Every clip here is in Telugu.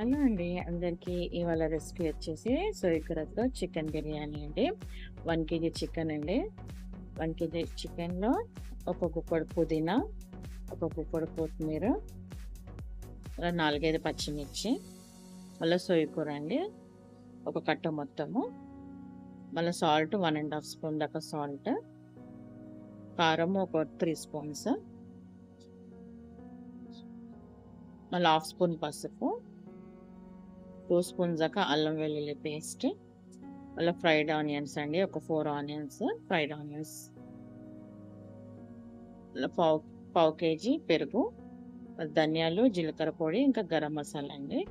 హలో అండి అందరికీ. ఇవాళ రెసిపీ వచ్చేసి సోయికూరతో చికెన్ బిర్యానీ అండి. 1 కేజీ చికెన్ అండి. 1 కేజీ చికెన్లో ఒక గుప్పెడు పుదీనా, ఒక గుప్పెడు కొత్తిమీర, అలా 4-5 పచ్చిమిర్చి, మళ్ళీ సోయికూర అండి ఒక కట్ట మొత్తము, మళ్ళీ సాల్ట్ 1.5 స్పూన్ దాకా సాల్ట్, కారం ఒక 3 స్పూన్స్, మళ్ళీ 1/2 స్పూన్ పసుపు, 2 స్పూన్స్ దాకా అల్లం వెల్లుల్లి పేస్ట్, మళ్ళీ ఫ్రైడ్ ఆనియన్స్ అండి ఒక 4 ఆనియన్స్ ఫ్రైడ్ ఆనియన్స్, పావు కేజీ పెరుగు, ధనియాలు, జీలకర్ర పొడి, ఇంకా గరం మసాలా అండి.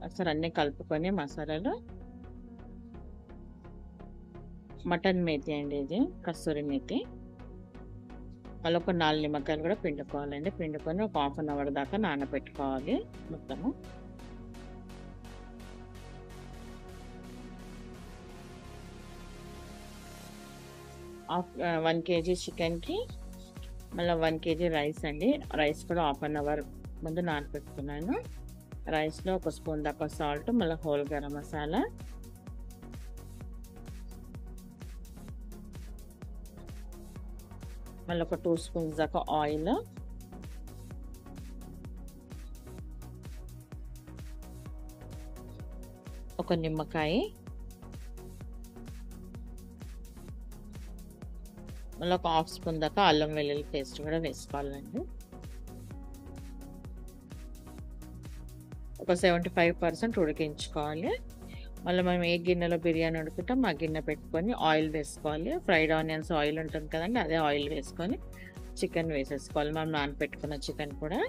ఒకసారి అన్నీ కలుపుకొని మసాలాలు, మటన్ మేతి అండి, ఇది కస్తూరి మేతి, మళ్ళీ ఒక 4 నిమ్మకాయలు కూడా పిండుకోవాలండి. పిండుకొని ఒక 1/2 అవర్ దాకా నానబెట్టుకోవాలి మొత్తము. వన్ కేజీ చికెన్కి మళ్ళీ 1 కేజీ రైస్ అండి. రైస్ కూడా 1/2 అవర్ ముందు నానబెట్టుకున్నాను. రైస్లో ఒక స్పూన్ దాకా సాల్ట్, మళ్ళీ హోల్ గరం మసాలా, మళ్ళీ ఒక 2 స్పూన్స్ దాకా ఆయిల్, ఒక నిమ్మకాయ, మళ్ళీ ఒక 1/2 స్పూన్ దాకా అల్లం వెల్లుల్లి పేస్ట్ కూడా వేసుకోవాలండి. ఒక 75% ఉడికించుకోవాలి. మళ్ళీ మనం ఏ గిన్నెలో బిర్యానీ ఉడుకుంటాం ఆ గిన్నె పెట్టుకొని ఆయిల్ వేసుకోవాలి. ఫ్రైడ్ ఆనియన్స్ ఆయిల్ ఉంటుంది కదండి, అదే ఆయిల్ వేసుకొని చికెన్ వేసేసుకోవాలి. మనం నానబెట్టుకున్న చికెన్ కూడా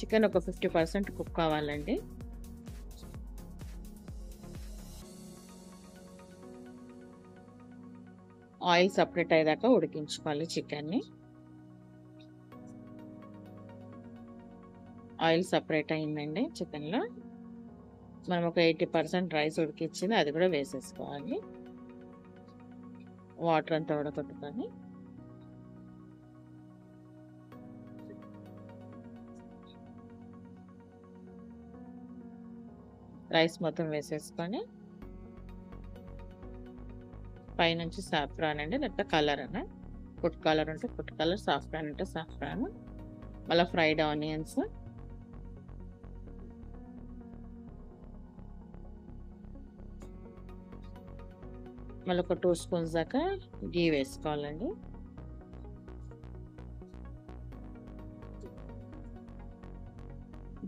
చికెన్ ఒక 50% కుక్ కావాలండి. ఆయిల్ సపరేట్ అయ్యేదాకా ఉడికించుకోవాలి చికెన్ని. ఆయిల్ సపరేట్ అయిందండి చికెన్లో. మనం ఒక 80% రైస్ ఉడికించింది, అది కూడా వేసేసుకోవాలి. వాటర్ అంతా ఉడకట్టుకొని రైస్ మొత్తం వేసేసుకొని పైనుంచి సాఫ్రాన్ అండి, లేకపోతే కలర్ అన్న, ఫుడ్ కలర్ ఉంటే ఫుడ్ కలర్, సాఫ్రాన్ అంటే సాఫ్రాన్, మళ్ళీ ఫ్రైడ్ ఆనియన్స్, మళ్ళీ ఒక 2 స్పూన్స్ దాకా గీ వేసుకోవాలండి.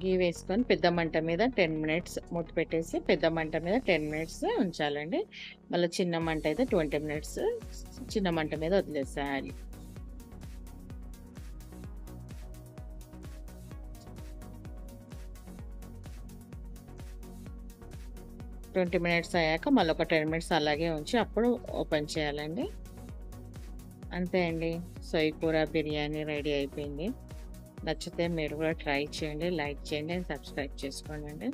గీ వేసుకొని పెద్ద మంట మీద 10 మినిట్స్ మూత పెట్టేసి పెద్ద మంట మీద 10 మినిట్స్ ఉంచాలండి. మళ్ళీ చిన్న మంట అయితే 20 మినిట్స్ చిన్న మంట మీద వదిలేసేయాలి. ట్వంటీ మినిట్స్ అయ్యాక మళ్ళీ ఒక 10 మినిట్స్ అలాగే ఉంచి అప్పుడు ఓపెన్ చేయాలండి. అంతే అండి, సోయికూర బిర్యానీ రెడీ అయిపోయింది. నచ్చితే మీరు కూడా ట్రై చేయండి, లైక్ చేయండి, సబ్స్క్రైబ్ చేసుకోండి.